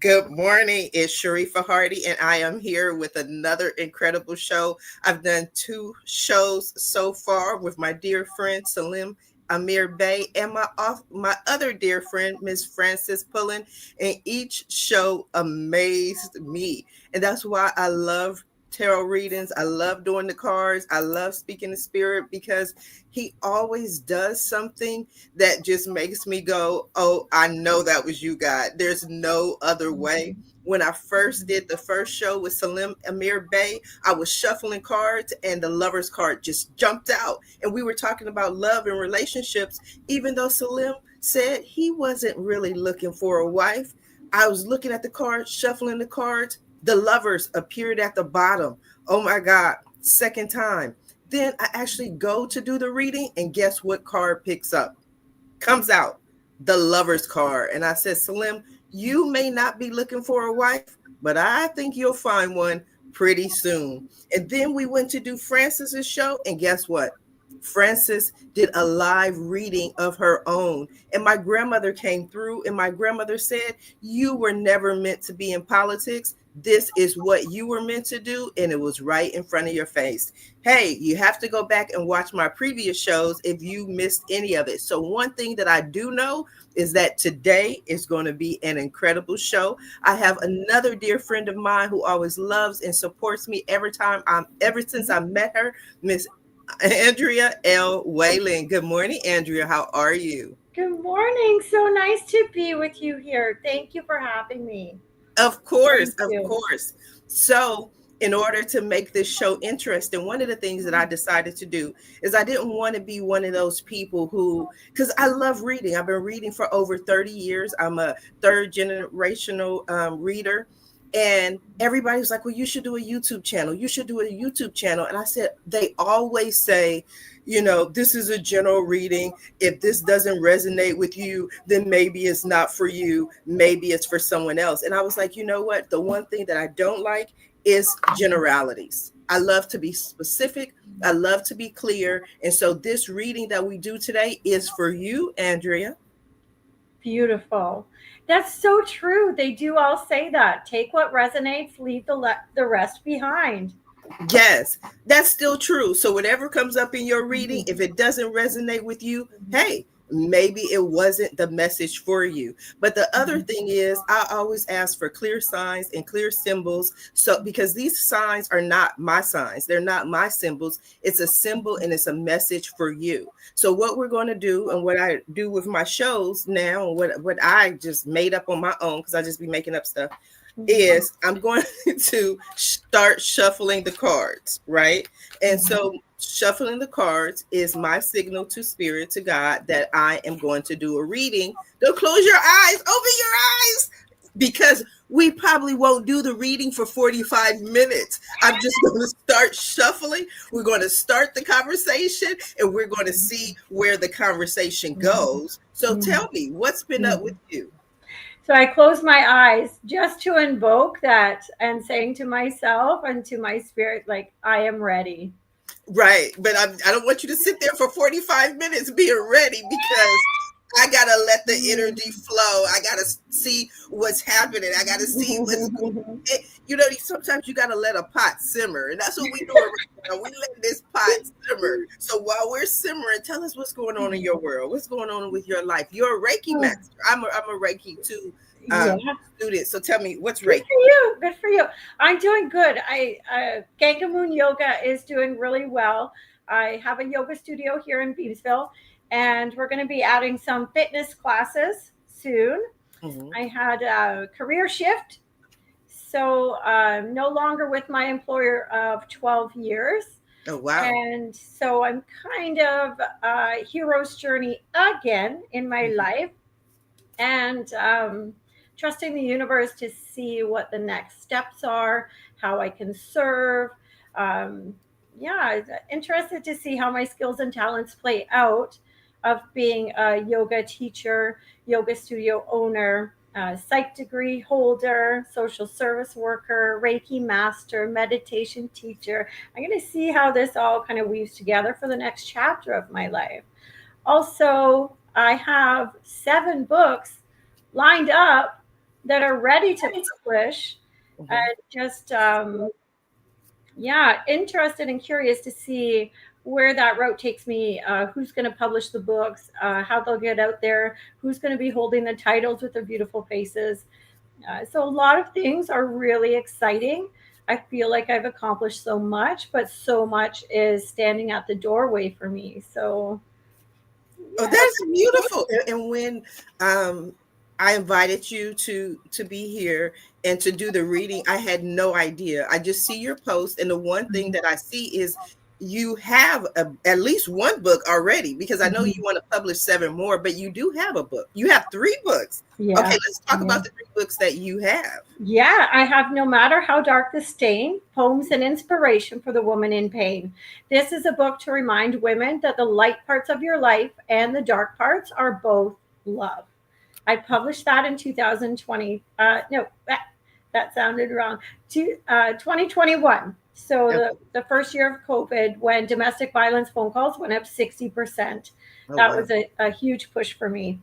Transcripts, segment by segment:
Good morning. It's Sharifah Hardie, and I am here with another incredible show. I've done two shows so far with my dear friend Salim Amir Bey and my other dear friend Miss Frances Pullen, and each show amazed me, and that's why I love tarot readings. I love doing the cards. I love speaking the spirit because he always does something that just makes me go, oh, I know that was you, God. There's no other way. When I first did the first show with Salim Amir Bey, I was shuffling cards and the lover's card just jumped out. And we were talking about love and relationships, even though Salim said he wasn't really looking for a wife. I was looking at the cards, shuffling the cards. The lovers appeared at the bottom. Oh my God, second time. Then I actually go to do the reading, and guess what card picks up? Comes out the lover's card. And I said, Salim, you may not be looking for a wife, but I think you'll find one pretty soon. And then we went to do Frances's show, and guess what? Frances did a live reading of her own. And my grandmother came through, and my grandmother said, you were never meant to be in politics. This is what you were meant to do. And it was right in front of your face. Hey, you have to go back and watch my previous shows if you missed any of it. So one thing that I do know is that today is going to be an incredible show. I have another dear friend of mine who always loves and supports me ever since I met her, Miss Andrea L. Wehlann. Good morning, Andrea. How are you? Good morning. So nice to be with you here. Thank you for having me. Of course, Thank of you. course. So, in order to make this show interesting, one of the things that I decided to do is I didn't want to be one of those people who, because I love reading. I've been reading for over 30 years. I'm a third generational reader. And everybody's like, well, you should do a YouTube channel. You should do a YouTube channel. And I said, they always say, this is a general reading. If this doesn't resonate with you, then maybe it's not for you. Maybe it's for someone else. And I was like, you know what? The one thing that I don't like is generalities. I love to be specific. I love to be clear. And so this reading that we do today is for you, Andrea. Beautiful. That's so true. They do all say that. Take what resonates, leave the rest behind. Yes, that's still true. So whatever comes up in your reading, if it doesn't resonate with you, hey, maybe it wasn't the message for you. But the other thing is, I always ask for clear signs and clear symbols. So because these signs are not my signs, they're not my symbols. It's a symbol and it's a message for you. So what we're going to do, and what I do with my shows now, and what I just made up on my own, because I just be making up stuff, is I'm going to start shuffling the cards, right? And so shuffling the cards is my signal to spirit, to God, that I am going to do a reading. Don't close your eyes, open your eyes, because we probably won't do the reading for 45 minutes. I'm just going to start shuffling. We're going to start the conversation, and we're going to see where the conversation goes. So tell me, what's been up with you? So I close my eyes just to invoke that and saying to myself and to my spirit, like, I am ready. Right. But I don't want you to sit there for 45 minutes being ready, because I got to let the energy flow. I got to see what's happening. I got to see what's going on. Sometimes you got to let a pot simmer. And that's what we're doing right now. We let this pot simmer. So while we're simmering, tell us what's going on in your world. What's going on with your life? You're a Reiki master. I'm a Reiki too Yeah. student. So tell me, what's Good Reiki? for you. Good for you. I'm doing good. Ganga Moon Yoga is doing really well. I have a yoga studio here in Beamsville, and we're going to be adding some fitness classes soon. Mhm. I had a career shift, so I'm no longer with my employer of 12 years. Oh, wow. And so I'm kind of a hero's journey again in my Mhm. life, and trusting the universe to see what the next steps are, how I can serve. Um, yeah, interested to see how my skills and talents play out of being a yoga teacher, yoga studio owner, psych degree holder, social service worker, Reiki master, meditation teacher. I'm going to see how this all kind of weaves together for the next chapter of my life. Also, I have 7 books lined up that are ready to publish, Mhm. and just yeah, interested and curious to see where that route takes me. Who's going to publish the books? How they'll get out there? Who's going to be holding the titles with their beautiful faces? So a lot of things are really exciting. I feel like I've accomplished so much, but so much is standing at the doorway for me. So Oh, yeah, that's beautiful. And when um I invited you to be here and to do the reading, I had no idea. I just see your post, and the one thing that I see is you have at least one book already, because I know you mhm. want to publish seven more, but you do have a book. You have three books. Okay, Yeah, let's talk yeah. about the three books that you have. Yeah, I have No Matter How Dark the Stain, Poems and Inspiration for the Woman in Pain. This is a book to remind women that the light parts of your life and the dark parts are both love. I published that in 2020. No, that sounded wrong. 2021. So Okay. the first year of COVID, when domestic violence phone calls went up 60%. Oh, That wow. was a huge push for me.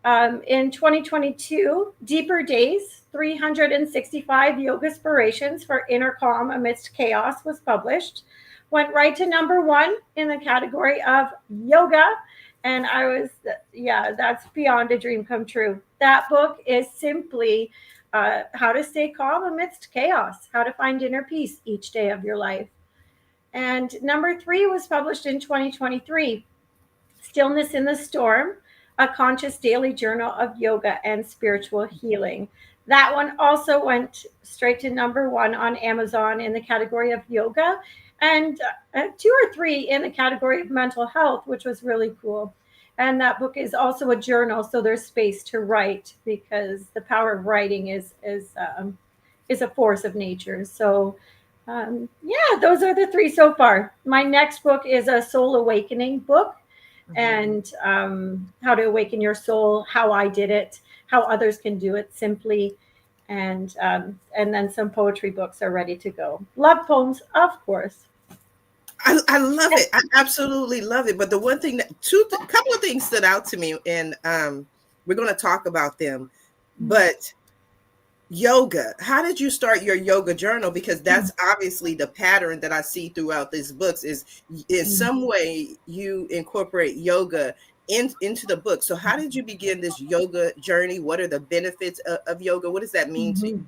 In 2022, Deeper Days 365 Yoga Inspirations for Inner Calm Amidst Chaos was published. Went right to number one in the category of yoga. And I was, yeah, that's beyond a dream come true. That book is simply how to stay calm amidst chaos, how to find inner peace each day of your life. And number three was published in 2023, Stillness in the Storm, a conscious daily journal of yoga and spiritual healing. That one also went straight to number one on Amazon in the category of yoga, and two or three in the category of mental health, which was really cool. And that book is also a journal, so there's space to write because the power of writing is a force of nature. So yeah, those are the three so far. My next book is a soul awakening book, Mhm. and how to awaken your soul, how I did it, how others can do it simply, and then some poetry books are ready to go. Love poems, of course. I love it. I absolutely love it. But the one thing that couple of things stood out to me, and we're going to talk about them. But yoga, how did you start your yoga journal? Because that's obviously the pattern that I see throughout these books, is in some way you incorporate yoga into the book. So how did you begin this yoga journey? What are the benefits of yoga? What does that mean to you? Mhm.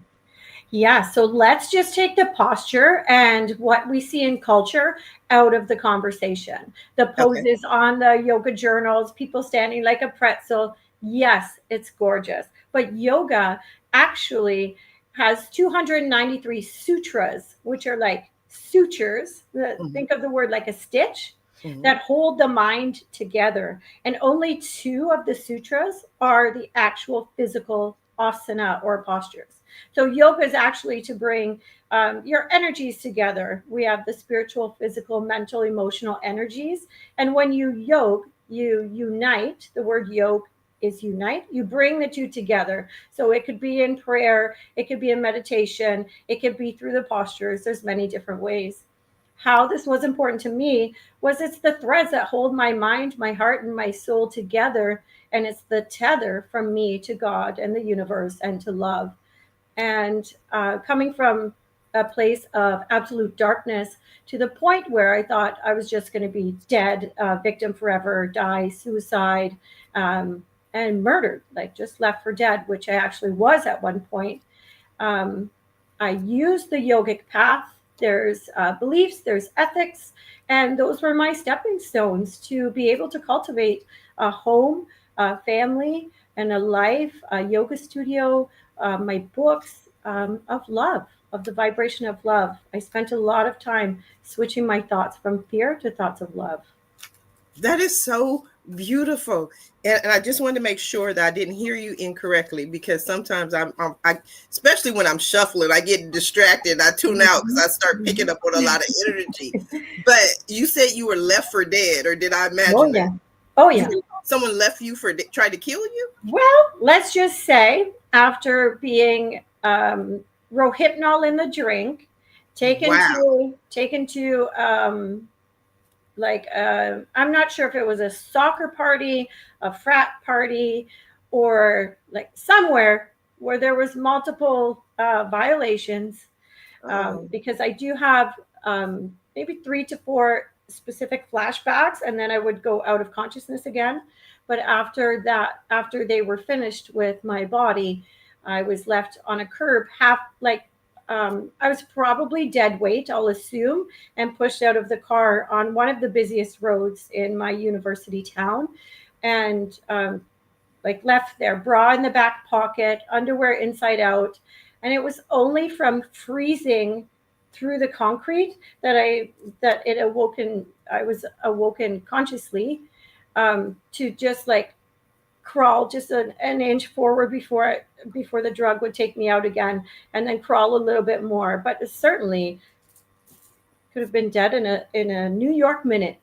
Yeah, so let's just take the posture and what we see in culture out of the conversation. The Okay. poses on the yoga journals, people standing like a pretzel. Yes, it's gorgeous. But yoga actually has 293 sutras, which are like sutures. Hmm. Think of the word like a stitch Hmm. that hold the mind together. And only two of the sutras are the actual physical asana or postures. So yoga is actually to bring your energies together. We have the spiritual, physical, mental, emotional energies. And when you yoke, you unite. The word yoke is unite. You bring the two together. So it could be in prayer, it could be in meditation, it could be through the postures. There's many different ways. How this was important to me was it's the threads that hold my mind, my heart, and my soul together. And it's the tether from me to God and the universe and to love. And coming from a place of absolute darkness to the point where I thought I was just going to be dead, victim forever, die, suicide, um, and murdered, like just left for dead, which I actually was at one point. Um, I used the yogic path. There's beliefs, there's ethics, and those were my stepping stones to be able to cultivate a home, a family, and a life, a yoga studio, my books of love, of the vibration of love. I spent a lot of time switching my thoughts from fear to thoughts of love. That is so beautiful. And I just wanted to make sure that I didn't hear you incorrectly, because sometimes especially when I'm shuffling, I get distracted. I tune out because Mhm. I start picking Mhm. up on a lot of energy. But you said you were left for dead, or did I Oh, imagine that? yeah. Oh, yeah. Someone left you for tried to kill you? Well, let's just say after being rohypnol in the drink, Wow. taken to like I'm not sure if it was a soccer party, a frat party, or like somewhere where there was multiple violations, Oh, because I do have maybe 3 to 4 specific flashbacks, and then I would go out of consciousness again. But after that, after they were finished with my body, I was left on a curb, half like, I was probably dead weight, I'll assume, and pushed out of the car on one of the busiest roads in my university town. And like left there, bra in the back pocket, underwear inside out. And it was only from freezing through the concrete that it awoken. I was awoken consciously, to just like crawl just an inch forward before the drug would take me out again, and then crawl a little bit more. But certainly could have been dead in a New York minute.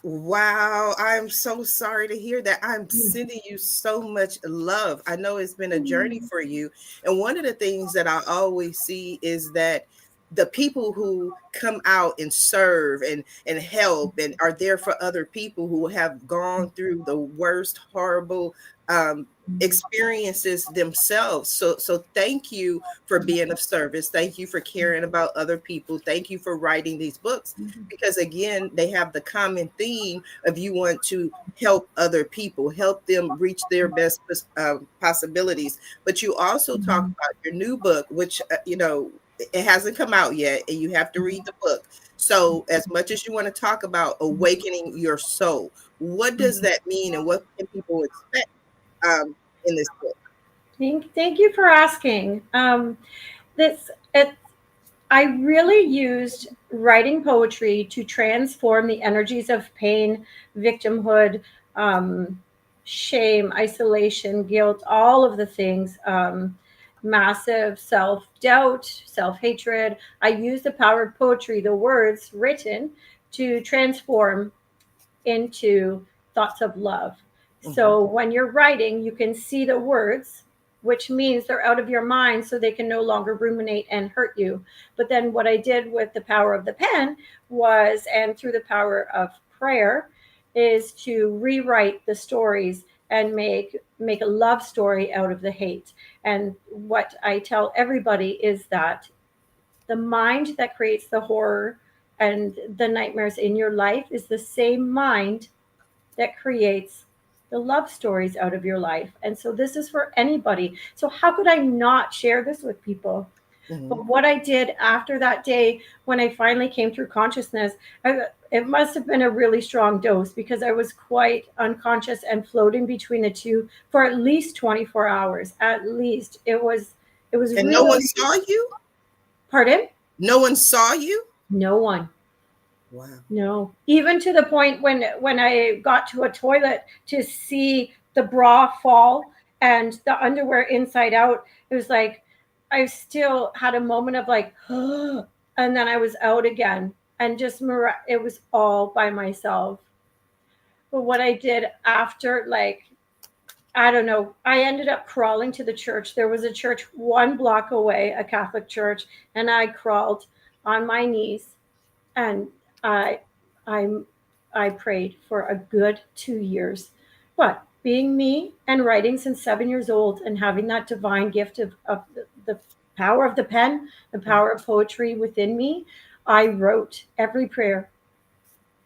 wow. I'm so sorry to hear that. I'm sending you so much love. I know it's been a journey for you. And one of the things that I always see is that the people who come out and serve and help and are there for other people who have gone through the worst horrible um experiences themselves. So thank you for being of service. Thank you for caring about other people. Thank you for writing these books, because again, they have the common theme of you want to help other people, help them reach their best possibilities. But you also talk about your new book, which it hasn't come out yet, and you have to read the book. So as much as you want to talk about awakening your soul, what does that mean, and what can people expect in this book? Thank you for asking. This it, I really used writing poetry to transform the energies of pain, victimhood, um, shame, isolation, guilt, all of the things, massive self doubt, self hatred. I used the power of poetry, the words written, to transform into thoughts of love. Mhm. So when you're writing, you can see the words, which means they're out of your mind so they can no longer ruminate and hurt you. But then what I did with the power of the pen was, and through the power of prayer, is to rewrite the stories and make a love story out of the hate. And what I tell everybody is that the mind that creates the horror and the nightmares in your life is the same mind that creates the love stories out of your life. And so this is for anybody. So how could I not share this with people? Mhm. But what I did after that day, when I finally came through consciousness, it must have been a really strong dose, because I was quite unconscious and floating between the two for at least 24 hours. At least it was And no one really. saw you? Pardon? No one saw you? No one. Wow. No, even to the point when I got to a toilet to see the bra fall and the underwear inside out, it was like I still had a moment of like, and then I was out again, and just it was all by myself. But what I did after, like, I don't know, I ended up crawling to the church. There was a church 1 block away, a Catholic church, and I crawled on my knees, and I I I prayed for a good 2 years. But being me and writing since 7 years old and having that divine gift of the power of the pen, the power of poetry within me, I wrote every prayer.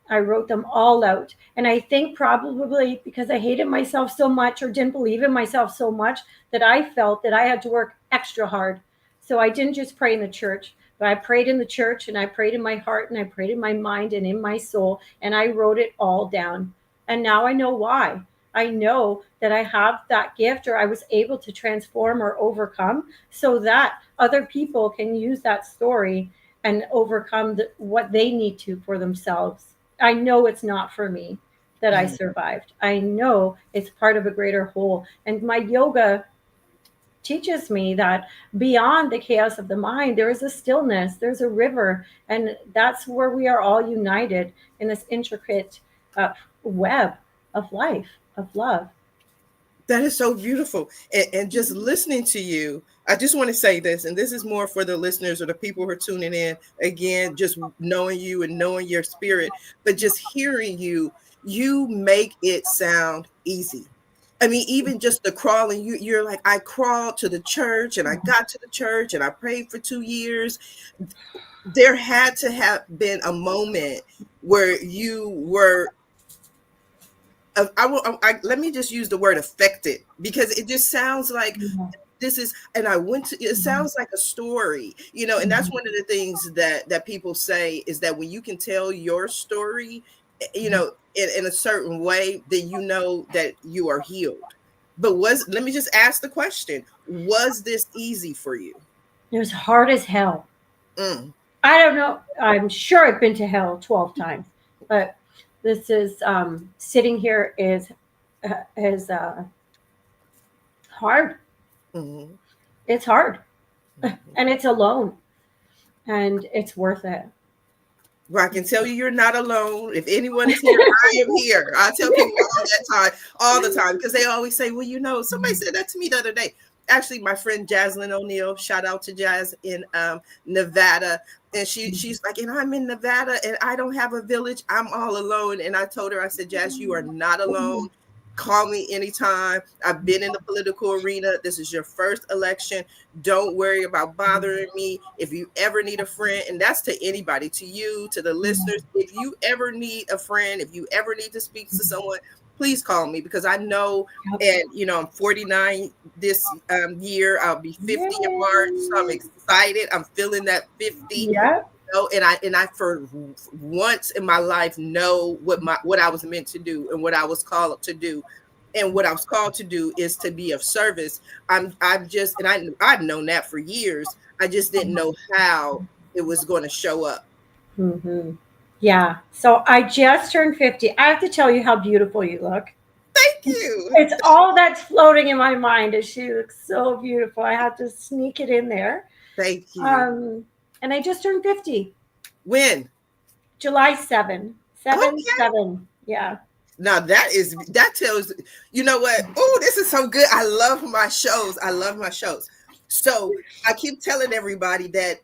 I wrote them all out. And I think probably because I hated myself so much or didn't believe in myself so much, that I felt that I had to work extra hard. So I didn't just pray in the church, but I prayed in the church, and I prayed in my heart, and I prayed in my mind and in my soul, and I wrote it all down. And now I know why. I know that I have that gift, or I was able to transform or overcome, so that other people can use that story and overcome what they need to for themselves. I know it's not for me that I Mhm. survived. I know it's part of a greater whole. And my yoga teaches me that beyond the chaos of the mind, there is a stillness, there's a river, and that's where we are all united in this intricate uh, web of life, of love. That is so beautiful. And just listening to you, I just want to say this, and this is more for the listeners or the people who are tuning in. Again, just knowing you and knowing your spirit, but just hearing you, you make it sound easy. I mean, even just the crawling, you're like, I crawled to the church and I got to the church and I prayed for 2 years. There had to have been a moment where you were, let me just use the word affected, because it just sounds like Yeah. this is, and I went to, it Mhm. sounds like a story, and that's Mhm. one of the things that people say is that when you can tell your story, in a certain way, then you know that you are healed. But let me just ask the question, was this easy for you? It was hard as hell. Mm, I don't know. I'm sure I've been to hell 12 times, but this is sitting here is hard. mhm, It's hard, mhm. and it's alone, and it's worth it. Well, I can tell you, you're not alone. If anyone is here, I am here. I tell people all the time, because they always say, well, somebody said that to me the other day. Actually, my friend Jaslyn O'Neill, shout out to Jazz in Nevada. And she's like, and I'm in Nevada and I don't have a village. I'm all alone. And I told her, I said, Jazz, you are not alone. Call me anytime. I've been in the political arena. This is your first election. Don't worry about bothering me. If you ever need a friend, and that's to anybody, to you, to the listeners, if you ever need a friend, if you ever need to speak to someone, please call me, because I know, Yep. and I'm 49 this year. I'll be 50 in March. So I'm Yay. excited. I'm feeling that 50. Yep. And I for once in my life know what I was meant to do and what I was called to do. And what I was called to do is to be of service. I'm just, and I've known that for years. I just didn't know how it was going to show up. Hmm. Yeah. So I just turned 50. I have to tell you how beautiful you look. Thank you. It's all that's floating in my mind is she looks so beautiful. I had to sneak it in there. Thank you. Um, and I just turned 50. When? July 7. 7 Okay. 7. Yeah. Now that tells, you know what? Oh, this is so good. I love my shows. I love my shows. So I keep telling everybody that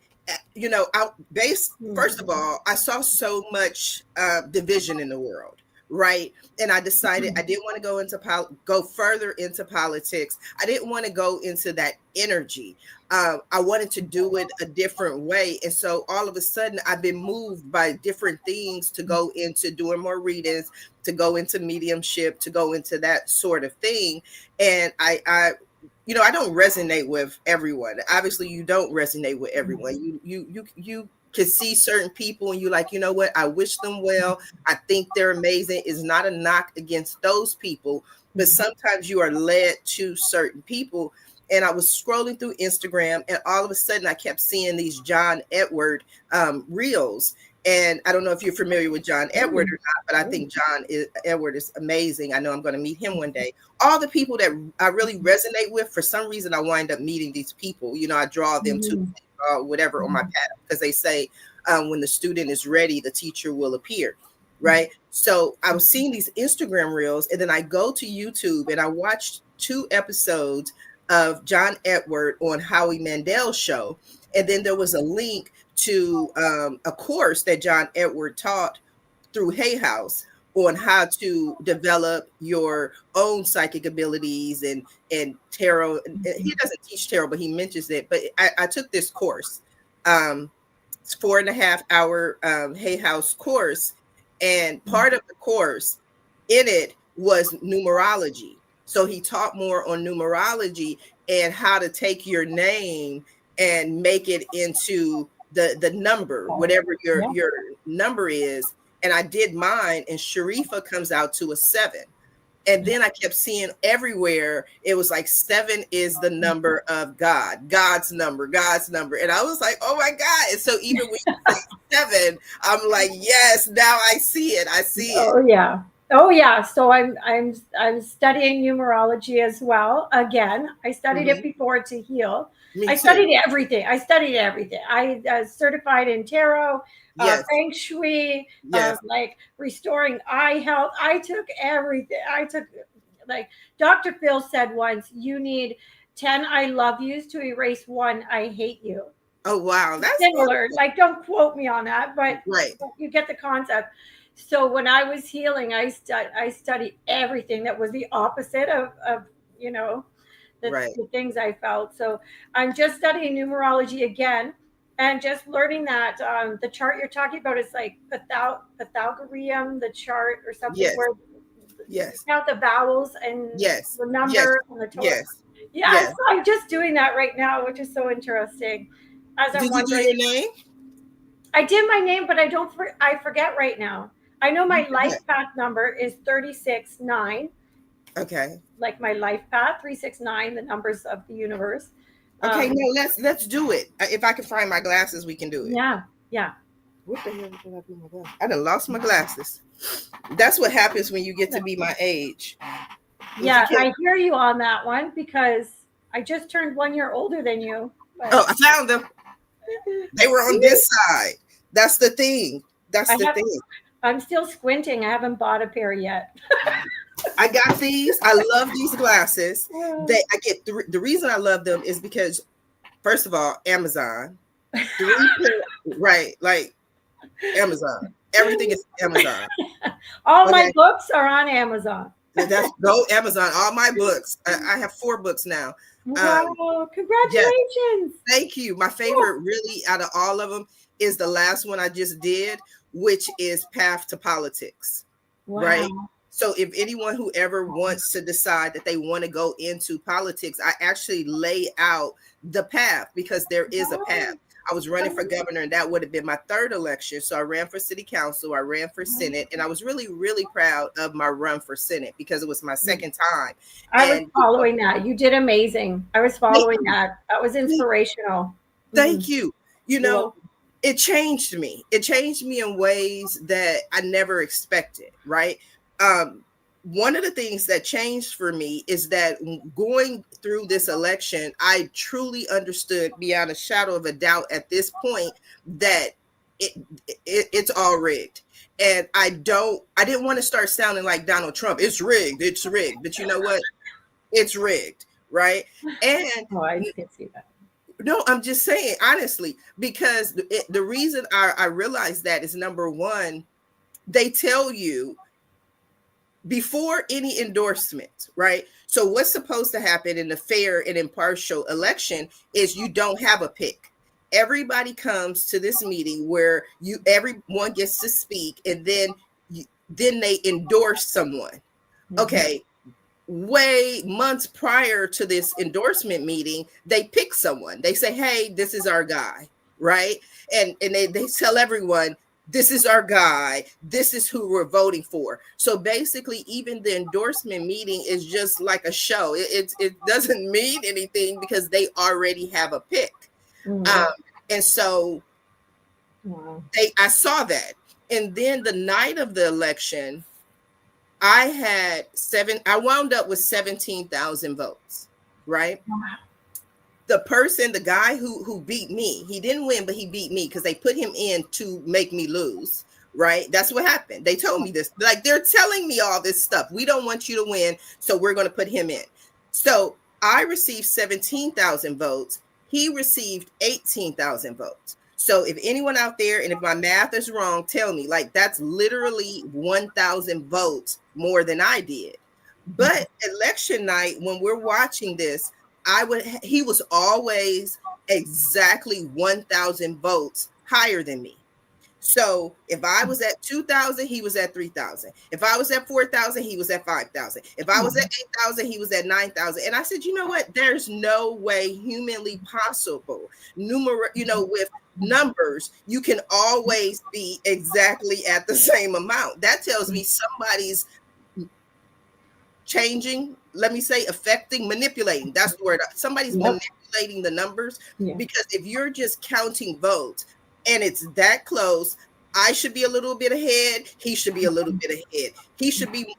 out based, first of Mhm. all, I saw so much division in the world, right? And I decided I didn't want to go further into politics. I didn't want to go into that energy. I wanted to do it a different way. And so all of a sudden I've been moved by different things to go into doing more readings, to go into mediumship, to go into that sort of thing. And I don't resonate with everyone. Obviously, you don't resonate with everyone. You can see certain people and you like, you know what? I wish them well. I think they're amazing. It's not a knock against those people, but sometimes you are led to certain people. And I was scrolling through Instagram, and all of a sudden, I kept seeing these John Edward reels. And I don't know if you're familiar with John Edward or not, but I think Edward is amazing. I know I'm going to meet him one day. All the people that I really resonate with, for some reason, I wind up meeting these people. I draw them to Mhm. whatever on my path, because they say when the student is ready, the teacher will appear. Right. So I was seeing these Instagram reels, and then I go to YouTube and I watched 2 episodes of John Edward on Howie Mandel's show. And then there was a link to a course that John Edward taught through Hay House on how to develop your own psychic abilities and tarot. He doesn't teach tarot, but he mentions it. But I took this course. It's 4.5 hour Hay House course, and part of the course in it was numerology. So he taught more on numerology and how to take your name and make it into the number, whatever Yeah. your number is. And I did mine, and Sharifah comes out to a 7. And then I kept seeing everywhere it was like 7 is the number of God's number, God's number. And I was like, oh my God. And so even when you say 7, I'm like, yes, now I see it. I see it. Oh yeah. Oh yeah. So I'm studying numerology as well. Again, I studied it Mhm. before to heal. Me I too. studied everything. I studied everything. I certified in tarot, Yes. feng shui, Yes. like restoring eye health. I took everything. I took like Dr. Phil said once, you need 10 I love yous to erase one I hate you. Oh, wow. That's Similar. Like, don't quote me on that, but right. you get the concept. So when I was healing, I studied everything that was the opposite of you know Right. the things I felt. So I'm just studying numerology again, and just learning that the chart you're talking about is like Pythagorean, the chart or something Yes. where you Yes. count the vowels and Yes. the Yes. number and the total. Yes. Yeah, Yes. so I'm just doing that right now, which is so interesting. As I'm Did you do wondering, your name? I did my name, but I forget right now. I know my life path number is 369, Okay. like my life path 369, the numbers of the universe. Okay, Um, no, let's do it. If I can find my glasses, we can do it. yeah, yeah. What the hell did I do with my glasses? I done lost my glasses. That's what happens when you get to be my age. If you Yeah, can't. I hear you on that one because I just turned 1 year older than you. Oh, But I found them. They were on see, this side. That's the thing. That's I the have. thing. I'm still squinting. I haven't bought a pair yet. I got these. I love these glasses. Uh, They I get the reason I love them is because first of all, Amazon. Three pair, right? Like Amazon. Everything is Amazon. All my Okay. books are on Amazon. That's go Amazon. All my books. I have 4 books now. Um, Wow! yes, Congratulations. thank you. My favorite, really, out of all of them, is the last one I just did, which is Path to Politics. Right. Wow! So if anyone who ever wants to decide that they want to go into politics, I actually lay out the path because there is a path. I was running for governor, and that would have been my 3rd election. So I ran for city council, I ran for Senate, and I was really, really proud of my run for Senate because it was my 2nd time. I was And following that. You did amazing. I was thank following you. that. That was inspirational. Thank you. You You're know, welcome. it changed me. It changed me in ways that I never expected, right? Um, one of the things that changed for me is that going through this election, I truly understood beyond a shadow of a doubt at this point that it, it's all rigged. And I didn't want to start sounding like Donald Trump. It's rigged. It's rigged. But you know what? It's rigged, right? And Oh, I can see that. no, I'm just saying honestly, because the reason I realize that is number one, they tell you before any endorsement, right? So what's supposed to happen in a fair and impartial election is you don't have a pick. Everybody comes to this meeting where everyone gets to speak, and then they endorse someone. Mhm. Okay, way months prior to this endorsement meeting, they pick someone. They say, hey, this is our guy, right? And they tell everyone, this is our guy. This is who we're voting for. So basically, even the endorsement meeting is just like a show. It doesn't mean anything because they already have a pick. Mhm. Um, and so Wow. I saw that. And then the night of the election, I wound up with 17,000 votes, right? The guy who beat me, he didn't win, but he beat me because they put him in to make me lose, right? That's what happened. They told me this. Like, they're telling me all this stuff. We don't want you to win, so we're going to put him in. So I received 17,000 votes. He received 18,000 votes. So if anyone out there, and if my math is wrong, tell me, like, that's literally 1,000 votes more than I did. But election night, when we're watching this, he was always exactly 1,000 votes higher than me. So if I was at 2,000, he was at 3,000. If I was at 4,000, he was at 5,000. If I was at 8,000, he was at 9,000. And I said, you know what? There's no way humanly possible. With numbers, you can always be exactly at the same amount. That tells me somebody's changing, let me say, affecting, manipulating. That's the word. Somebody's Yep. manipulating the numbers, Yeah. because if you're just counting votes and it's that close, I should be a little bit ahead. He should be a little bit ahead. He should be,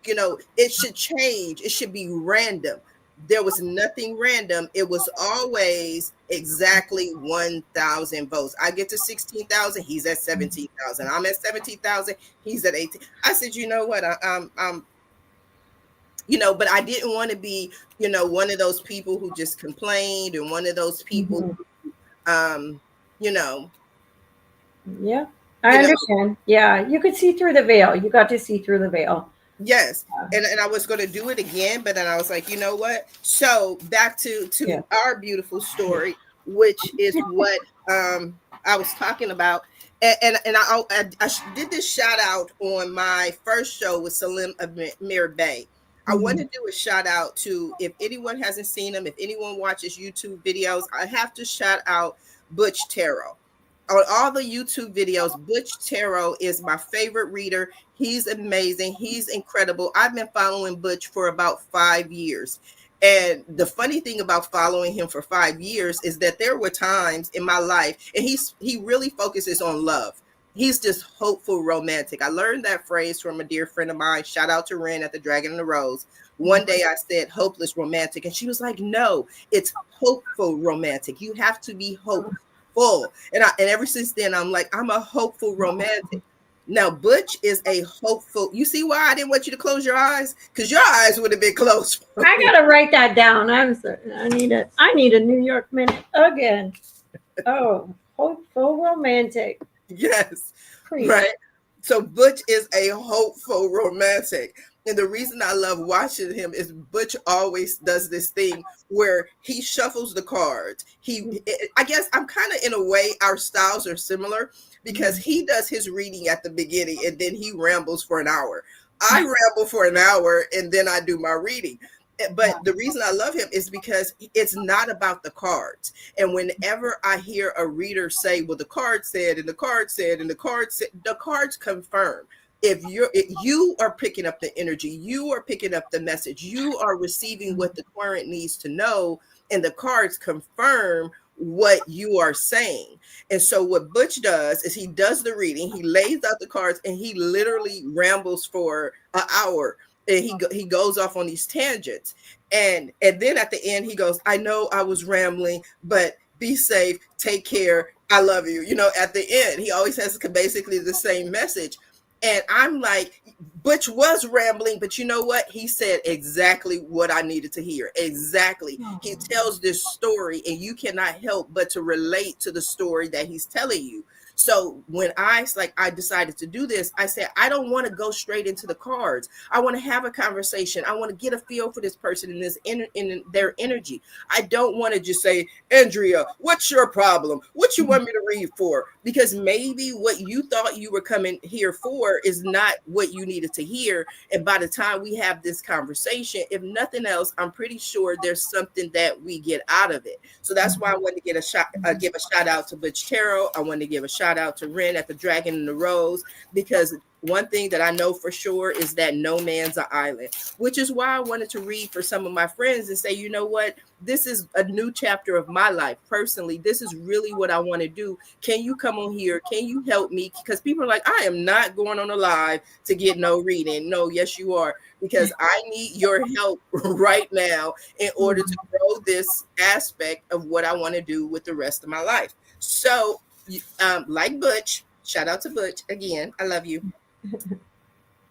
it should change. It should be random. There was nothing random. It was always exactly 1,000 votes. I get to 16,000. He's at 17,000. I'm at 17,000. He's at 18. I said, you know what? But I didn't want to be, one of those people who just complained, and one of those people, Mhm. um, you know, Yeah. I understand. Yeah, you could see through the veil. You got to see through the veil. Yes. And I was going to do it again, but then I was like, you know what? So back Yeah. to our beautiful story, which is what I was talking about. And I did this shout out on my first show with Salim Amir Bay. I want Mhm. to do a shout out to, if anyone hasn't seen them, if anyone watches YouTube videos, I have to shout out Butch Tarot. On all the YouTube videos, Butch Tarot is my favorite reader. He's amazing. He's incredible. I've been following Butch for about 5 years. And the funny thing about following him for 5 years is that there were times in my life, and he really focuses on love. He's just hopeful romantic. I learned that phrase from a dear friend of mine. Shout out to Ren at the Dragon and the Rose. One day I said hopeless romantic, and she was like, "No, it's hopeful romantic. You have to be hopeful." And ever since then, I'm like, I'm a hopeful romantic. Now, Butch is a hopeful. You see why I didn't want you to close your eyes? Because your eyes would have been closed for I me. gotta write that down. I'm sorry. I need a New York minute again. Oh, hopeful romantic. Yes, Preach. right. So Butch is a hopeful romantic. And the reason I love watching him is Butch always does this thing where he shuffles the cards. I guess I'm kind of in a way, our styles are similar because he does his reading at the beginning and then he rambles for an hour. I ramble for an hour and then I do my reading. But the reason I love him is because it's not about the cards. And whenever I hear a reader say, well, the card said, and the card said, and the card said, the cards confirm. If you are picking up the energy, you are picking up the message, you are receiving what the client needs to know, and the cards confirm what you are saying. And so what Butch does is he does the reading, he lays out the cards, and he literally rambles for an hour. And he goes off on these tangents, and then at the end he goes, I know I was rambling, but be safe, take care, I love you. At the end he always has basically the same message. And I'm like, Butch was rambling, but you know what? He said exactly what I needed to hear. Exactly. He tells this story, and you cannot help but to relate to the story that he's telling you. So when I decided to do this, I said, I don't want to go straight into the cards. I want to have a conversation. I want to get a feel for this person and in their energy. I don't want to just say, Andrea, what's your problem? What you want me to read for? Because maybe what you thought you were coming here for is not what you needed to hear. And by the time we have this conversation, if nothing else, I'm pretty sure there's something that we get out of it. So that's why I wanted to give a shout out to Butch Tarot. I wanted to give a shout out to Ren at the Dragon and the Rose, because one thing that I know for sure is that no man's an island, which is why I wanted to read for some of my friends and say, you know what? This is a new chapter of my life. Personally, this is really what I want to do. Can you come on here? Can you help me? Because people are like, I am not going on a live to get no reading. No, yes, you are. Because I need your help right now in order to grow this aspect of what I want to do with the rest of my life. So, like Butch, shout out to Butch again. I love you.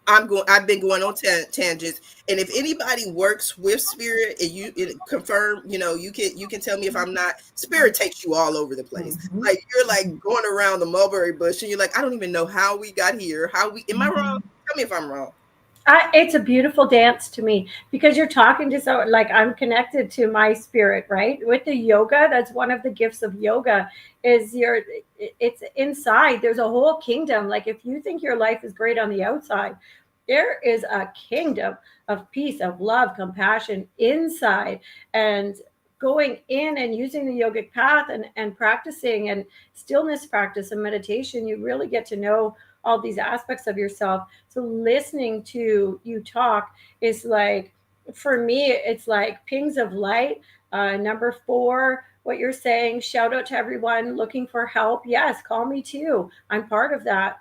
I've been going on tangents, and if anybody works with spirit and confirm, you can tell me if I'm not. Spirit takes you all over the place. Mhm. Like you're like going around the mulberry bush, and you're like, I don't even know how we got here. Am I wrong? Tell me if I'm wrong. It's a beautiful dance to me because you're talking to so like I'm connected to my spirit, right? With the yoga, that's one of the gifts of yoga is it's inside. There's a whole kingdom. Like if you think your life is great on the outside, there is a kingdom of peace, of love, compassion inside. And going in and using the yogic path and practicing and stillness practice and meditation, you really get to know all these aspects of yourself. So listening to you talk is like, for me, it's like pings of light. Number four, what you're saying, shout out to everyone looking for help. Yes, call me too. I'm part of that.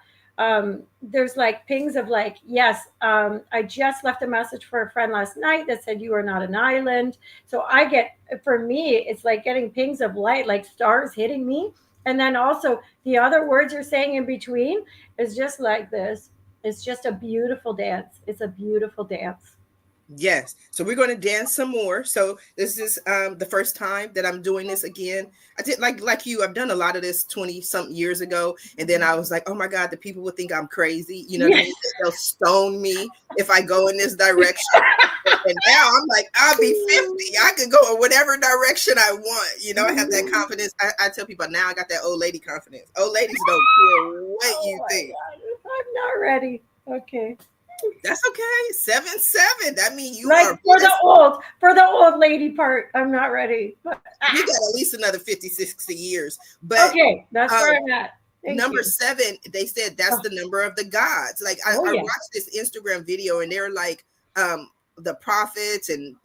There's like pings of like, yes, I just left a message for a friend last night that said you are not an island. So I get, for me, it's like getting pings of light, like stars hitting me. And then also the other words you're saying in between is just like this. It's just a beautiful dance. It's a beautiful dance. Yes. So we're going to dance some more. So this is the first time that I'm doing this again. I did like you. I've done a lot of this 20 something years ago, and then I was like, oh my God, the people will think I'm crazy. You know what I Yeah. mean? They'll stone me if I go in this direction. And now I'm like, I'll be 50. I could go in whatever direction I want. You know, I have that confidence. I tell people now I got that old lady confidence. Old ladies don't care what Oh you my think. God. I'm not ready. Okay. That's okay. 7-7. That means you Like are blessed. for the old lady part, I'm not ready. But You got at least another 50, 60 years. But okay, that's um, where I'm at. Thank number you. 7, they said that's Oh, the number of the gods. Like oh I yeah. watched this Instagram video and they're like, the prophets and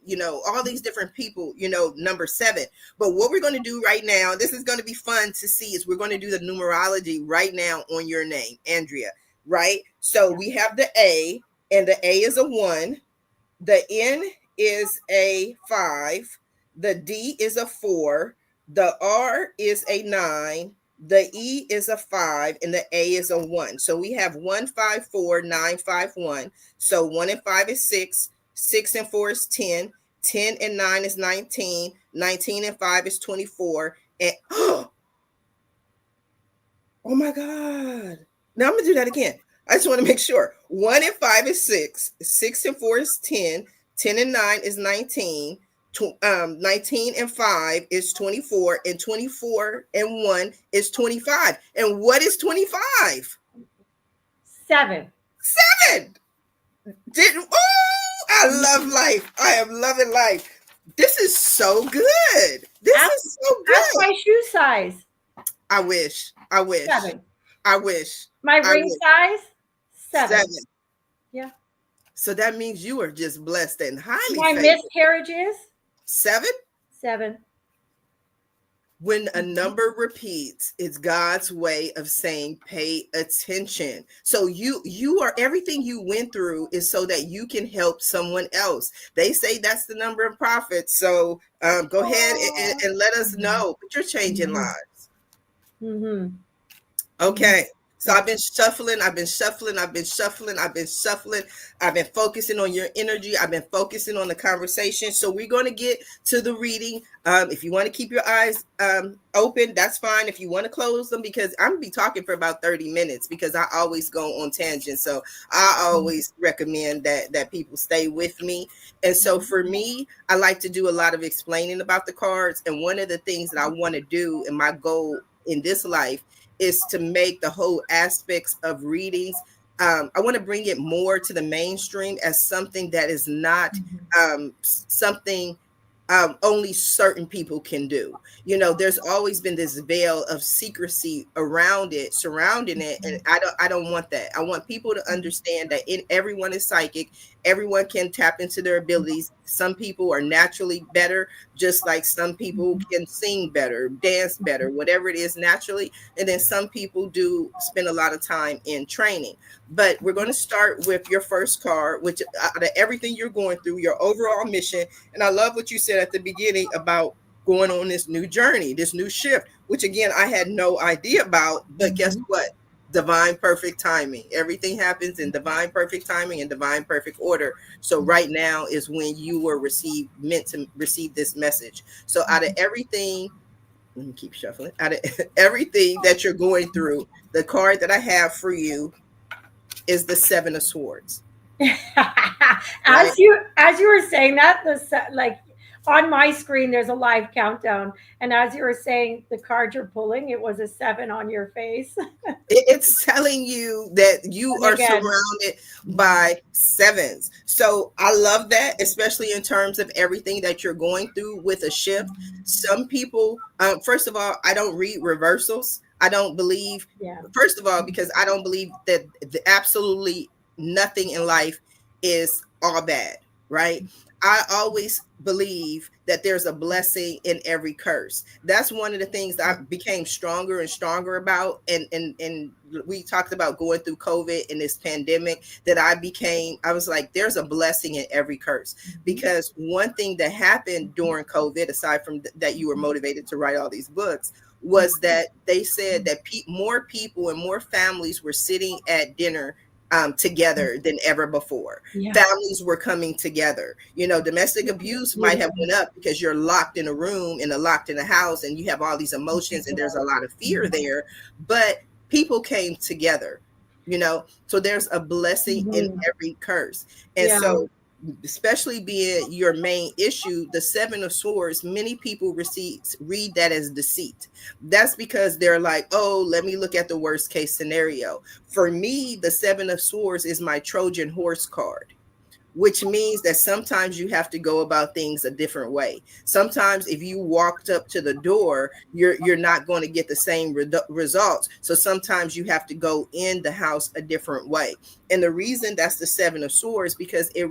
all these different people, number 7. But what we're going to do right now, this is going to be fun to see, is we're going to do the numerology right now on your name, Andrea. Right? So Yeah. we have the A, and the A is a 1. The N is a 5. The D is a 4. The R is a 9. The E is a 5, and the A is a 1. So we have 154 951. So 1 and 5 is 6. 6 and 4 is 10. 10 and 9 is 19. 19 and 5 is 24. And oh my God. Now I'm gonna do that again. I just want to make sure. 1 and 5 is 6. 6 and 4 is 10. 10 and 9 is 19. 19 and 5 is 24. And 24 and 1 is 25. And what is 25? 7. 7. Didn't I love life. I am loving life. This is so good. This Ask, is so ask good. my shoe size. I wish. I wish. 7. I wish. My I ring wish. size. 7. 7. Yeah. So that means you are just blessed and highly My favored. miscarriages. 7. 7. When a number repeats, it's God's way of saying pay attention. So you are, everything you went through is so that you can help someone else. They say that's the number of prophets. So go ahead and let us know. But you're changing Mm-hmm. lives. Mm-hmm. Okay. So Yeah. I've been shuffling, I've been shuffling, I've been shuffling, I've been shuffling. I've been focusing on your energy. I've been focusing on the conversation. So we're going to get to the reading. If you want to keep your eyes open, that's fine. If you want to close them, because I'm going to be talking for about 30 minutes because I always go on tangents. So I always recommend that people stay with me. And so for me, I like to do a lot of explaining about the cards. And one of the things that I want to do, and my goal in this life, is to make the whole aspects of readings. I want to bring it more to the mainstream as something that is not something only certain people can do. There's always been this veil of secrecy around it, surrounding it, and I don't want that. I want people to understand that everyone is psychic. Everyone can tap into their abilities. Some people are naturally better, just like some people can sing better, dance better, whatever it is naturally. And then some people do spend a lot of time in training. But we're going to start with your first card, which out of everything you're going through, your overall mission. And I love what you said at the beginning about going on this new journey, this new shift, which again, I had no idea about. But guess what? Divine perfect timing. Everything happens in divine perfect timing and divine perfect order. So right now is when you were meant to receive this message. So out of everything, let me keep shuffling. Out of everything that you're going through, the card that I have for you is the 7 of Swords. Right? As you were saying that, like on my screen there's a live countdown, and as you were saying the card you're pulling, it was a 7 on your face. It's telling you that you And are again, surrounded by 7s. So I love that, especially in terms of everything that you're going through with a shift. Some people, first of all, I don't read reversals. I don't believe, yeah. first of all, because I don't believe that absolutely nothing in life is all bad, right? I always believe that there's a blessing in every curse. That's one of the things that I became stronger and stronger about. And we talked about going through COVID and this pandemic, that I was like, there's a blessing in every curse. Because one thing that happened during COVID, aside from that you were motivated to write all these books, was that they said that more people and more families were sitting at dinner together than ever before. Yeah. Families were coming together. Domestic abuse might have went Beautiful. up because you're locked in a room and locked in a house and you have all these emotions and there's a lot of fear there. But people came together, so there's a blessing in Mhm. every curse. And Yeah. so, especially being your main issue, the Seven of Swords, many people read that as deceit. That's because they're like, oh, let me look at the worst case scenario. For me, the Seven of Swords is my Trojan horse card, which means that sometimes you have to go about things a different way. Sometimes if you walked up to the door, you're not going to get the same results. So sometimes you have to go in the house a different way. And the reason that's the Seven of Swords, because it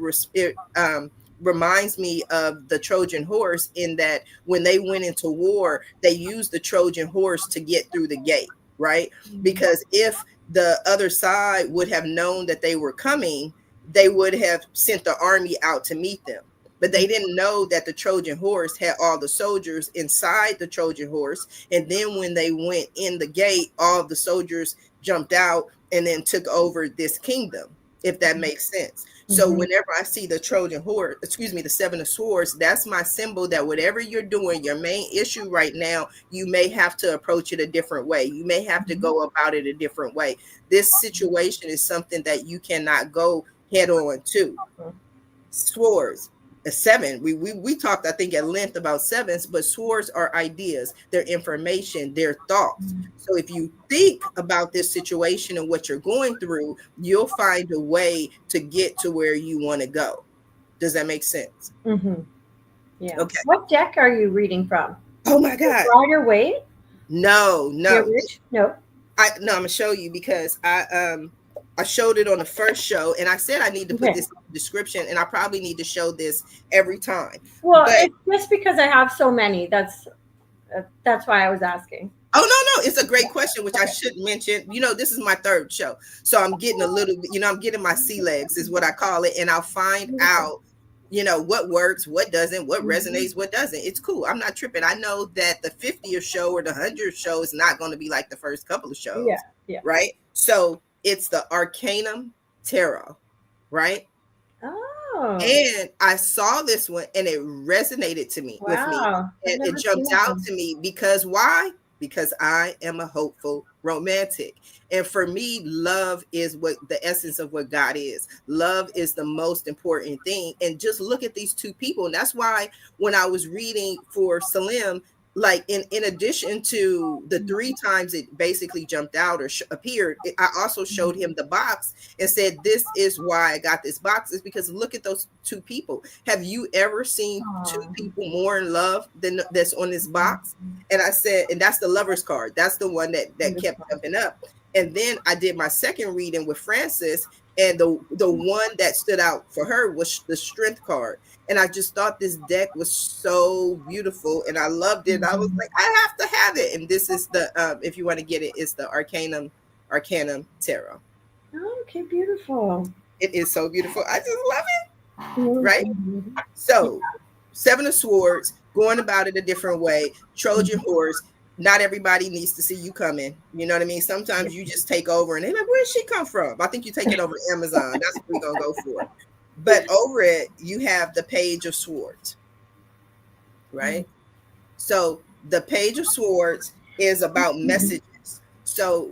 reminds me of the Trojan horse, in that when they went into war, they used the Trojan horse to get through the gate, right? Because if the other side would have known that they were coming, they would have sent the army out to meet them. But they didn't know that the Trojan horse had all the soldiers inside the Trojan horse. And then when they went in the gate, all the soldiers jumped out and then took over this kingdom, if that makes sense. So Mhm. whenever I see the Trojan horse, excuse me, the Seven of Swords, that's my symbol that whatever you're doing, your main issue right now, you may have to approach it a different way. You may have to go about it a different way. This situation is something that you cannot go head on to. Swords, a seven. We talked, I think, at length about sevens, but swords are ideas, they're information, they're thoughts. So if you think about this situation and what you're going through, you'll find a way to get to where you want to go. Does that make sense? Mhm. Yeah. Okay. What deck are you reading from? Oh my The God. Rider Waite? No, The no. Rich? No. No, I'm gonna show you because I showed it on the first show, and I said I need to put Okay. this in the description, and I probably need to show this every time. Well, But it's just because I have so many. That's why I was asking. oh, no, no, it's a great Yeah. question, which I Okay. should mention. This is my third show, so I'm getting a little bit. I'm getting my sea legs, is what I call it, and I'll find Beautiful. out. What works, what doesn't, what Mhm. resonates, what doesn't. It's cool. I'm not tripping. I know that the 50th show or the 100th show is not going to be like the first couple of Yeah. shows, Yeah. right? So it's the Arcanum Tarot, right? Oh, And I saw this one and it resonated with me. wow. I've And it never seen jumped that out one. to me because why? Because I am a hopeful romantic. And for me, love is what the essence of what God is. Love is the most important thing. And just look at these two people. And that's why when I was reading for Salim, like in addition to the three times it basically jumped out or appeared, I also showed him the box and said, this is why I got this box, is because look at those two people. Have you ever seen two Aw. people more in love than that's on this box? And I said, and that's the lover's card. That's the one that kept Beautiful. jumping up. And then I did my second reading with Frances, and the one that stood out for her was the strength card. And I just thought this deck was so beautiful and I loved it. I was Mhm. like, I have to have it. And this is the if you want to get it, it's the Arcanum Tarot. Oh, okay, beautiful. It is so beautiful. I just love it, right? Mhm. So, Seven of Swords, going about it a different way. Trojan horse. Not everybody needs to see you coming. You know what I mean? Yeah. Sometimes you just take over and they're like, where'd she come from? I think you take it over Amazon. That's what we're going to go for. But over it, you have the Page of Swords, right? So, the Page of Swords is about Mhm. messages. So,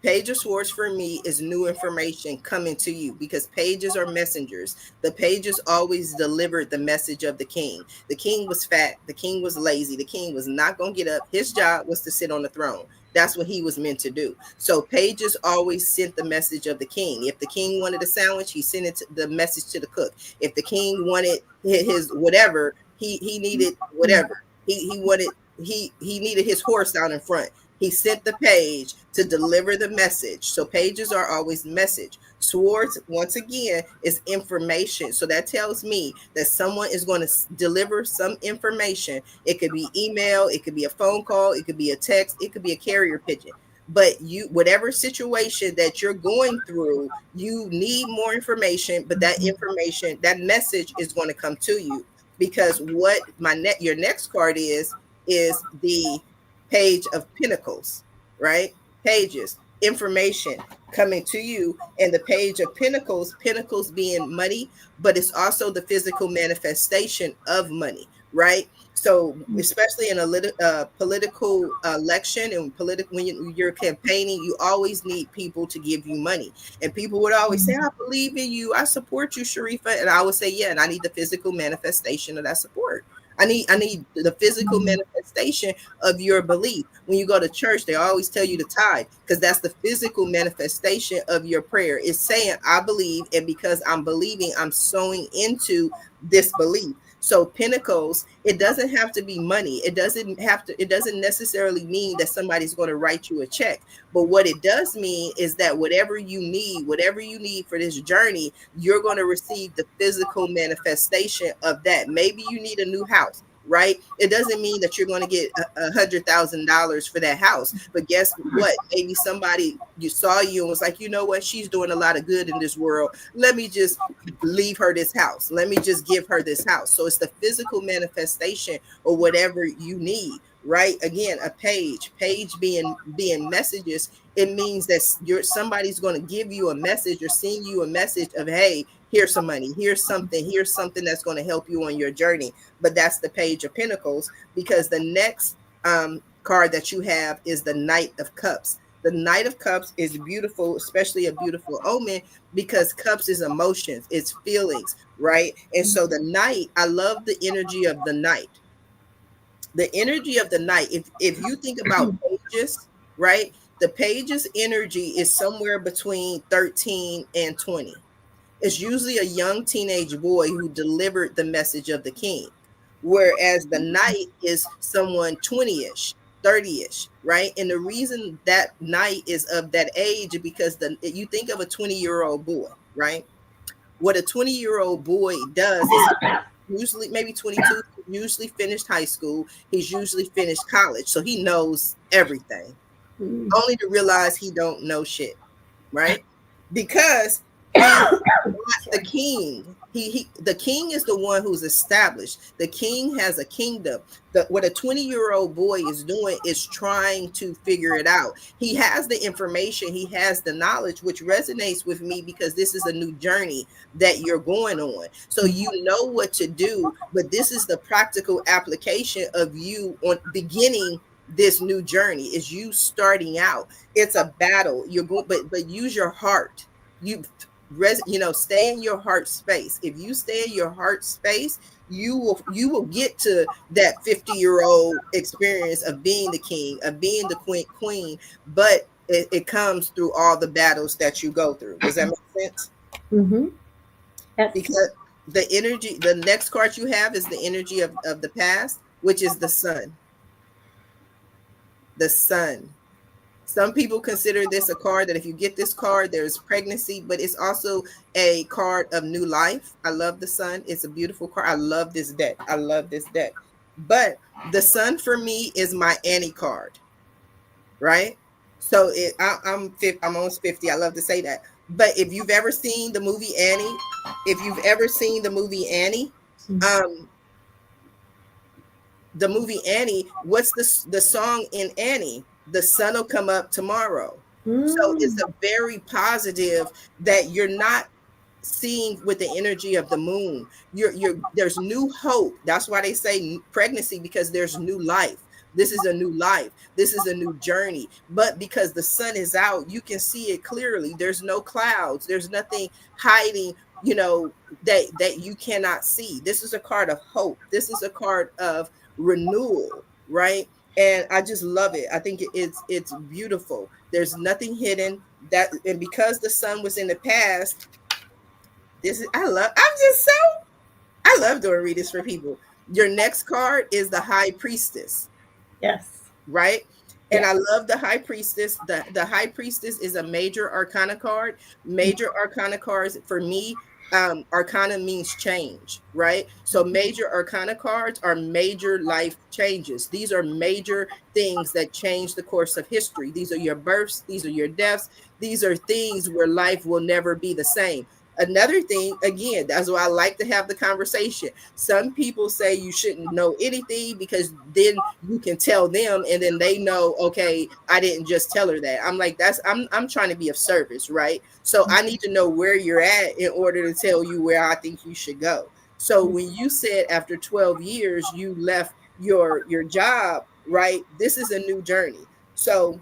Page of Swords for me is new information coming to you because pages are messengers. The pages always delivered the message of the king. The king was fat. The king was lazy. The king was not going to get up. His job was to sit on the throne. That's what he was meant to do. So pages always sent the message of the king. If the king wanted a sandwich, he sent the message to the cook. If the king wanted his whatever, he needed whatever. He wanted he needed his horse out in front. He sent the page to deliver the message. So pages are always message. Swords, once again, is information. So that tells me that someone is going to deliver some information. It could be email, it could be a phone call, it could be a text, it could be a carrier pigeon. But whatever situation that you're going through, you need more information. But that information, that message is going to come to you because what your next card is the Page of Pentacles, right? Pages. information coming to you. And the page of pentacles, pentacles being money, but it's also the physical manifestation of money, right? So especially in a political election and political, when you're campaigning, you always need people to give you money. And people would always say, I believe in you, I support you, Sharifah. And I would say, yeah, and I need the physical manifestation of that support. I need the physical manifestation of your belief. When you go to church, they always tell you to tithe, because that's the physical manifestation of your prayer. It's saying, I believe, and because I'm believing, I'm sowing into this belief. So pentacles, it doesn't have to be money. It doesn't necessarily mean that somebody's going to write you a check. But what it does mean is that whatever you need for this journey, you're going to receive the physical manifestation of that. Maybe you need a new house, right? It doesn't mean that you're going to get $100,000 for that house. But guess what? Maybe somebody you saw you and was like, you know what? She's doing a lot of good in this world. Let me just leave her this house. Let me just give her this house. So it's the physical manifestation or whatever you need, right? Again, a page being messages. It means that somebody's going to give you a message or send you a message of, hey, here's some money, here's something that's going to help you on your journey. But that's the page of pentacles, because the next card that you have is the Knight of Cups. The Knight of Cups is beautiful, especially a beautiful omen, because cups is emotions, it's feelings, right? And so the Knight, I love the energy of the Knight. The energy of the Knight, if you think about pages, right? The pages energy is somewhere between 13 and 20. It's usually a young teenage boy who delivered the message of the king, whereas the knight is someone 20-ish, 30-ish, right? And the reason that knight is of that age is because you think of a 20-year-old boy, right? What a 20-year-old boy does is usually maybe 22, usually finished high school, he's usually finished college, so he knows everything, only to realize he don't know shit, right? Because he's the Sorry. king. The king is the one who's established. The king has a kingdom. What a 20-year-old boy is doing is trying to figure it out. He has the information, he has the knowledge, which resonates with me because this is a new journey that you're going on. So you know what to do, but this is the practical application of you on beginning this new journey, is you starting out. It's a battle. You're going, but use your heart. You stay in your heart space. If you stay in your heart space, you will get to that 50-year-old experience of being the king, of being the queen, but it comes through all the battles that you go through. Does that make sense? Mm-hmm. Yes. Because the next card you have is the energy of the past, which is the sun. The sun. Some people consider this a card that if you get this card, there's pregnancy, but it's also a card of new life. I love the sun. It's a beautiful card. I love this deck. I love this deck. But the sun for me is my Annie card, right? So I'm almost 50. I love to say that. But if you've ever seen the movie Annie, um, the movie Annie, what's the song in Annie? The sun will come up tomorrow. So it's Mm. a very positive that you're not seeing with the energy of the moon. There's new hope. That's why they say pregnancy, because there's new life. This is a new life. This is a new journey. But because the sun is out, you can see it clearly. There's no clouds. There's nothing hiding, that you cannot see. This is a card of hope. This is a card of renewal, right? And I just love it. I think it's beautiful. There's nothing hidden. And because the sun was in the past, I love doing readings for people. Your next card is the High Priestess, Yes. right? And Yes. I love the High Priestess. The High Priestess is a major arcana card. Major arcana cards for me, arcana means change, right? So major arcana cards are major life changes. These are major things that change the course of history. These are your births, these are your deaths, these are things where life will never be the same. Another thing, again, that's why I like to have the conversation. Some people say you shouldn't know anything because then you can tell them and then they know, okay, I didn't just tell her that. I'm like, I'm trying to be of service, right? So I need to know where you're at in order to tell you where I think you should go. So when you said after 12 years you left your job, right? This is a new journey. So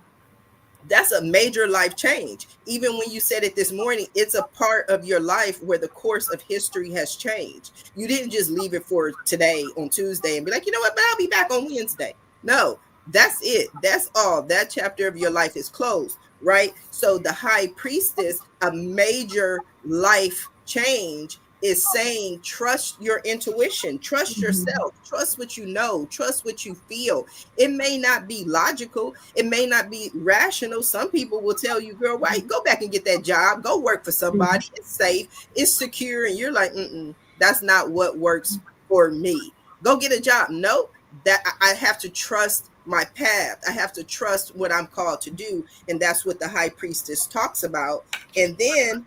that's a major life change. Even when you said it this morning, it's a part of your life where the course of history has changed. You didn't just leave it for today on Tuesday and be like, you know what, but I'll be back on Wednesday. No, that's it. That's all. That chapter of your life is closed, right? So the high priestess, a major life change, is saying trust your intuition, trust yourself, trust what you know, trust what you feel. It may not be logical, it may not be rational. Some people will tell you, girl, why go back and get that job, go work for somebody, it's safe, it's secure, and you're like, that's not what works for me. Go get a job. No, that I have to trust my path. I have to trust what I'm called to do, and that's what the high priestess talks about. And then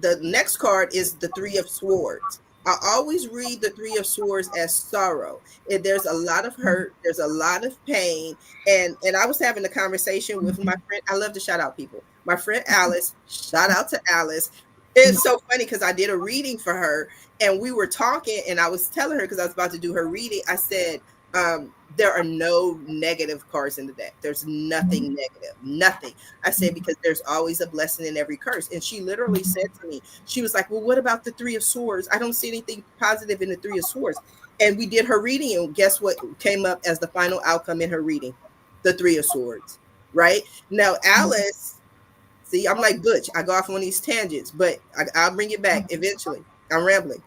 the next card is the Three of Swords. I always read the Three of Swords as sorrow. And there's a lot of hurt, there's a lot of pain. And I was having a conversation with my friend. I love to shout out people. My friend Alice, shout out to Alice. It's so funny because I did a reading for her and we were talking and I was telling her because I was about to do her reading. I said, there are no negative cards in the deck. There's nothing negative, nothing. I said, because there's always a blessing in every curse. And she literally said to me, she was like, well, what about the Three of Swords? I don't see anything positive in the Three of Swords. And we did her reading, and guess what came up as the final outcome in her reading? The Three of Swords, right? Now, Alice, see, I'm like Butch. I go off on these tangents, but I'll bring it back eventually. I'm rambling.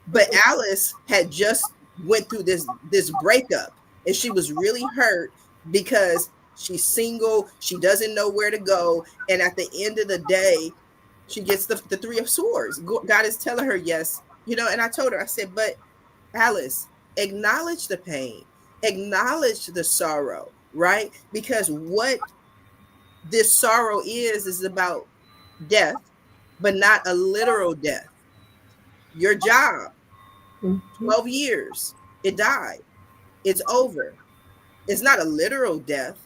But Alice had just went through this breakup, and she was really hurt because she's single, she doesn't know where to go, and at the end of the day she gets the Three of Swords. God is telling her yes, and I told her, I said, but Alice, acknowledge the pain, acknowledge the sorrow, right? Because what this sorrow is about death, but not a literal death. Your job, 12 years, it died, it's over. It's not a literal death,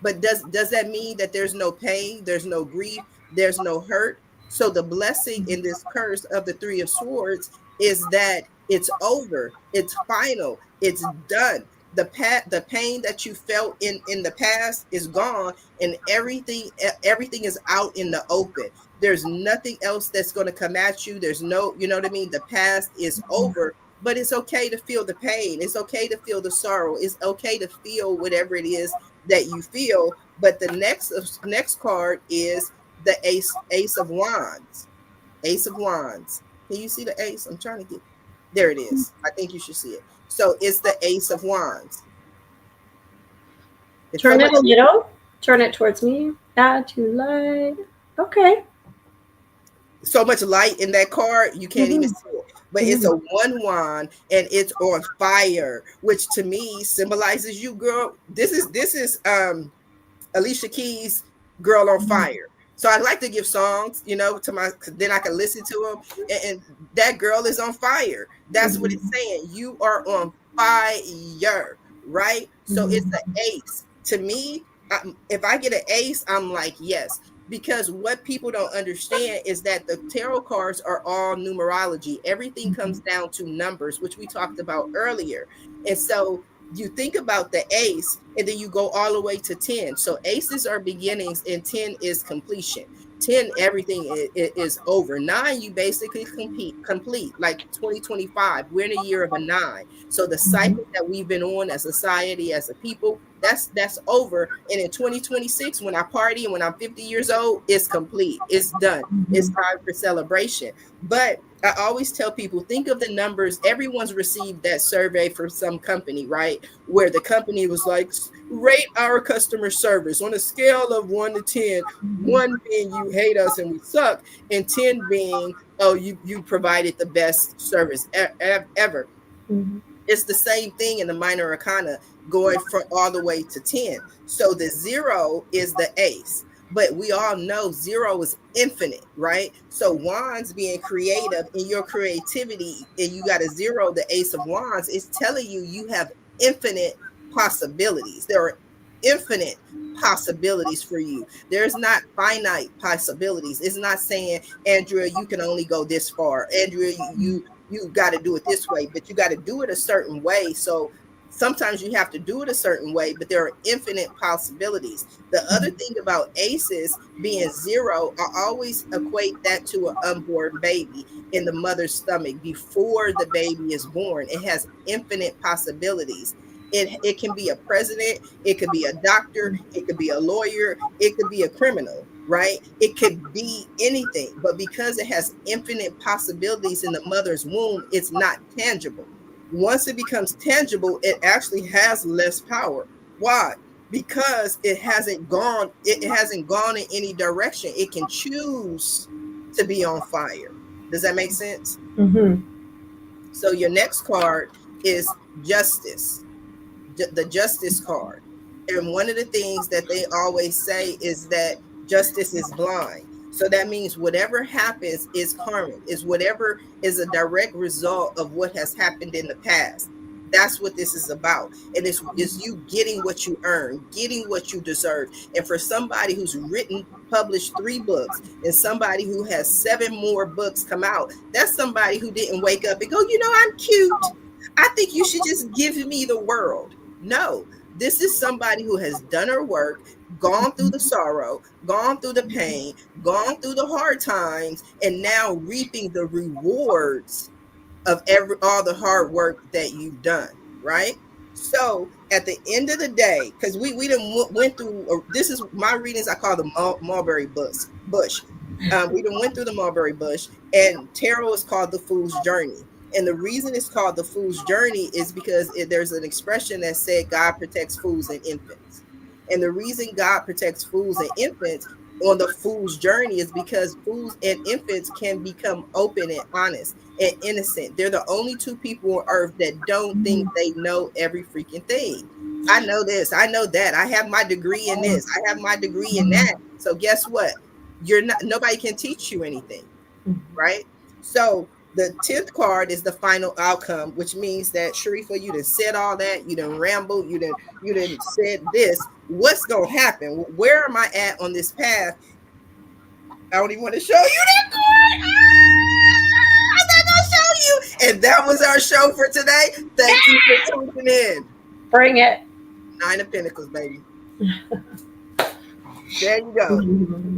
but does that mean that there's no pain, there's no grief, there's no hurt? So the blessing in this curse of the Three of Swords is that it's over, it's final, it's done. The pain that you felt in the past is gone, and everything is out in the open. There's nothing else that's going to come at you. There's no, you know what I mean? The past is over, but it's okay to feel the pain. It's okay to feel the sorrow. It's okay to feel whatever it is that you feel. But the next card is the Ace of Wands. Ace of Wands. Can you see the ace? I'm trying to get, there it is. I think you should see it. So it's the Ace of Wands. It's Turn it a little. Turn it towards me. Add to light. Okay. So much light in that card, you can't even see it. But it's a one wand and it's on fire, which to me symbolizes you, girl. This is Alicia Keys' Girl on Fire. So I like to give songs, to then I can listen to them. And that girl is on fire. That's what it's saying. You are on fire, right? So it's the ace. To me, if I get an ace, I'm like, yes. Because what people don't understand is that the tarot cards are all numerology. Everything comes down to numbers, which we talked about earlier. And so you think about the ace, and then you go all the way to 10. So aces are beginnings, and 10 is completion. 10, everything is over. 9, you basically complete, like 2025. We're in a year of a 9. So the cycle that we've been on as a society, as a people, that's over. And in 2026, when I party and when I'm 50 years old, it's complete. It's done. It's time for celebration. But I always tell people, think of the numbers. Everyone's received that survey from some company, right? Where the company was like, rate our customer service on a scale of 1 to 10, 1 being you hate us and we suck, and 10 being, oh, you provided the best service ever. It's the same thing in the minor arcana, going from all the way to 10. So the 0 is the ace. but we all know zero is infinite, right? So wands being creative in your creativity, and you got a zero, the ace of wands, is telling you you have infinite possibilities. There are infinite possibilities for you. There's not finite possibilities. It's not saying, Andrea, you can only go this far. Andrea, you got to do it this way, but you got to do it a certain way. So sometimes you have to do it a certain way, but there are infinite possibilities. The other thing about aces being zero, I always equate that to an unborn baby in the mother's stomach before the baby is born. It has infinite possibilities. It can be a president, it could be a doctor, it could be a lawyer, it could be a criminal, right? It could be anything, but because it has infinite possibilities in the mother's womb, it's not tangible. Once it becomes tangible, it actually has less power. Why? Because it hasn't gone in any direction. It can choose to be on fire. Does that make sense? Mm-hmm. So your next card is justice, the justice card. And one of the things that they always say is that justice is blind. So that means whatever happens is karmic, is whatever is a direct result of what has happened in the past. That's what this is about. And it's is you getting what you earn, getting what you deserve. And for somebody who's written, published 3 books, and somebody who has 7 more books come out, that's somebody who didn't wake up and go, I'm cute. I think you should just give me the world. No, this is somebody who has done her work, gone through the sorrow, gone through the pain, gone through the hard times, and now reaping the rewards of all the hard work that you've done, right? So at the end of the day, because we done went through, this is my readings, I call the mulberry bush. We done went through the mulberry bush, and tarot is called the fool's journey. And the reason it's called the fool's journey is because there's an expression that said God protects fools and infants. And the reason God protects fools and infants on the fool's journey is because fools and infants can become open and honest and innocent. They're the only 2 people on earth that don't think they know every freaking thing. I know this, I know that. I have my degree in this, I have my degree in that. So guess what? Nobody can teach you anything, right? So the 10th card is the final outcome, which means that Sharifah, you done said all that, you done rambled, you done said this. What's gonna happen? Where am I at on this path? I don't even want to show you that card. I'm not gonna show you. And that was our show for today. Thank you for tuning in. Bring it. 9 of Pentacles, baby. There you go.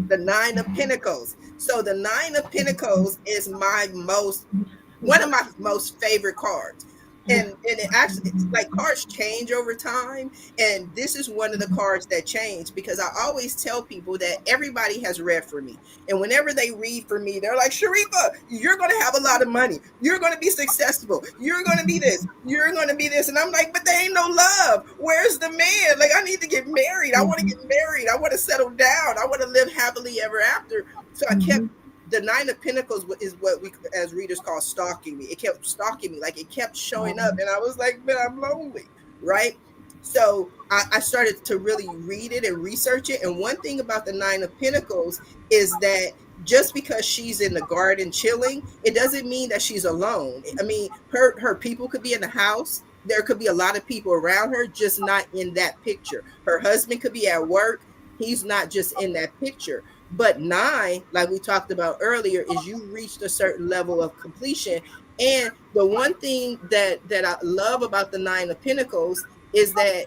The 9 of Pentacles. So the 9 of Pentacles is one of my most favorite cards. And it actually, it's like cards change over time. And this is one of the cards that change, because I always tell people that everybody has read for me. And whenever they read for me, they're like, Sharifah, you're going to have a lot of money. You're going to be successful. You're going to be this. You're going to be this. And I'm like, but there ain't no love. Where's the man? Like, I need to get married. I want to get married. I want to settle down. I want to live happily ever after. So I kept, the 9 of Pentacles is what we as readers call stalking me. It kept stalking me, like it kept showing up, and I was like, man, I'm lonely, right? So I started to really read it and research it. And one thing about the 9 of Pentacles is that just because she's in the garden chilling, it doesn't mean that she's alone. I mean, her people could be in the house. There could be a lot of people around her, just not in that picture. Her husband could be at work. He's not just in that picture. But 9, like we talked about earlier, is you reached a certain level of completion. And the one thing that I love about the 9 of Pentacles is that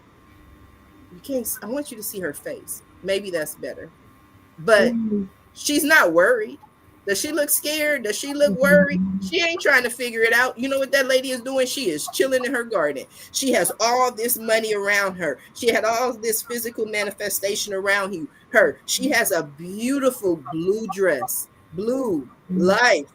you can't, I want you to see her face. Maybe that's better. But she's not worried. Does she look scared? Does she look worried? She ain't trying to figure it out. You know what that lady is doing? She is chilling in her garden. She has all this money around her. She had all this physical manifestation around her. She has a beautiful blue dress, blue, life,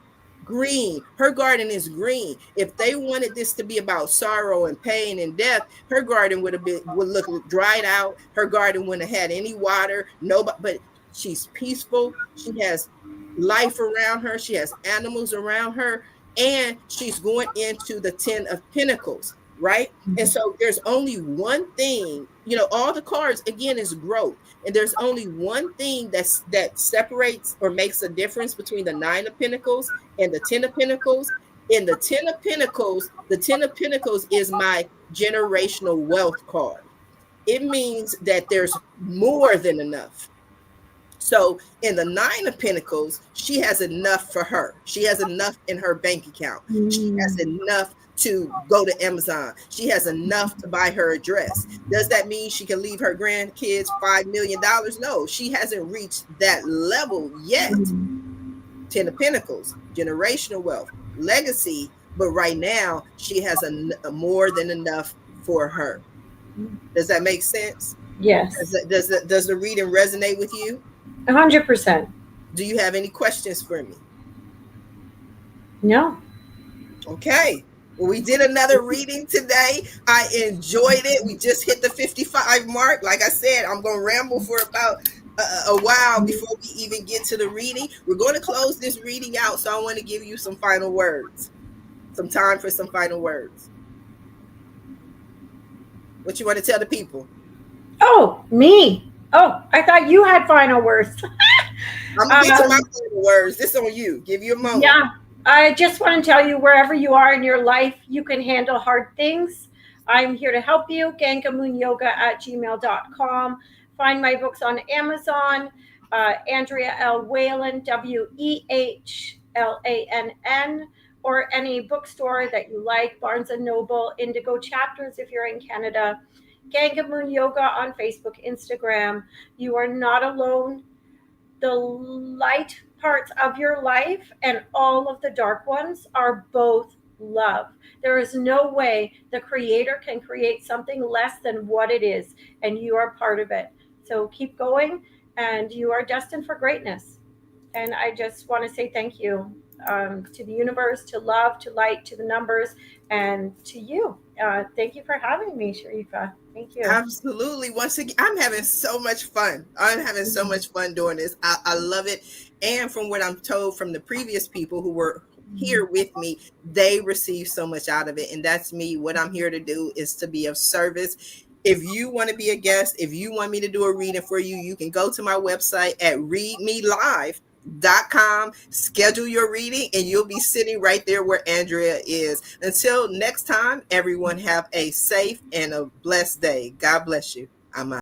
green. Her garden is green. If they wanted this to be about sorrow and pain and death, her garden would look dried out. Her garden wouldn't have had any water. Nobody, but she's peaceful. She has life around her. She has animals around her. And she's going into the 10 of Pentacles, right? And so there's only one thing, all the cards again is growth. And there's only one thing that separates or makes a difference between the Nine of Pentacles and the Ten of Pentacles. In the Ten of Pentacles is my generational wealth card. It means that there's more than enough. So in the Nine of Pentacles, she has enough for her. She has enough in her bank account. She has enough to go to Amazon. She has enough to buy her a dress. Does that mean she can leave her grandkids $5 million? No, she hasn't reached that level yet. Ten of Pentacles, generational wealth, legacy, but right now she has a more than enough for her. Does that make sense? Yes. Does the reading resonate with you? 100%. Do you have any questions for me? No. Okay. Well, we did another reading today. I enjoyed it. We just hit the 55 mark. Like I said, I'm going to ramble for about a while before we even get to the reading. We're going to close this reading out, so I want to give you some final words. Some time for some final words. What you want to tell the people? Oh, me. Oh, I thought you had final words. I'm going to get to my final words. This on you. Give you a moment. Yeah. I just want to tell you, wherever you are in your life, you can handle hard things. I'm here to help you. gangamoonyoga@gmail.com. Find my books on Amazon. Andrea L. Wehlann, Wehlann, or any bookstore that you like. Barnes & Noble, Indigo Chapters if you're in Canada. Ganga Moon Yoga on Facebook, Instagram. You are not alone. The light parts of your life and all of the dark ones are both love. There is no way the creator can create something less than what it is, and you are part of it. So keep going, and you are destined for greatness. And I just want to say thank you to the universe, to love, to light, to the numbers, and to you. Thank you for having me, Sharifah. Thank you. Absolutely. Once again, I'm having so much fun. I'm having so much fun doing this. I love it. And from what I'm told from the previous people who were here with me, they receive so much out of it. And that's me. What I'm here to do is to be of service. If you want to be a guest, if you want me to do a reading for you, you can go to my website at readmelive.com, schedule your reading, and you'll be sitting right there where Andrea is. Until next time, everyone have a safe and a blessed day. God bless you. I'm out.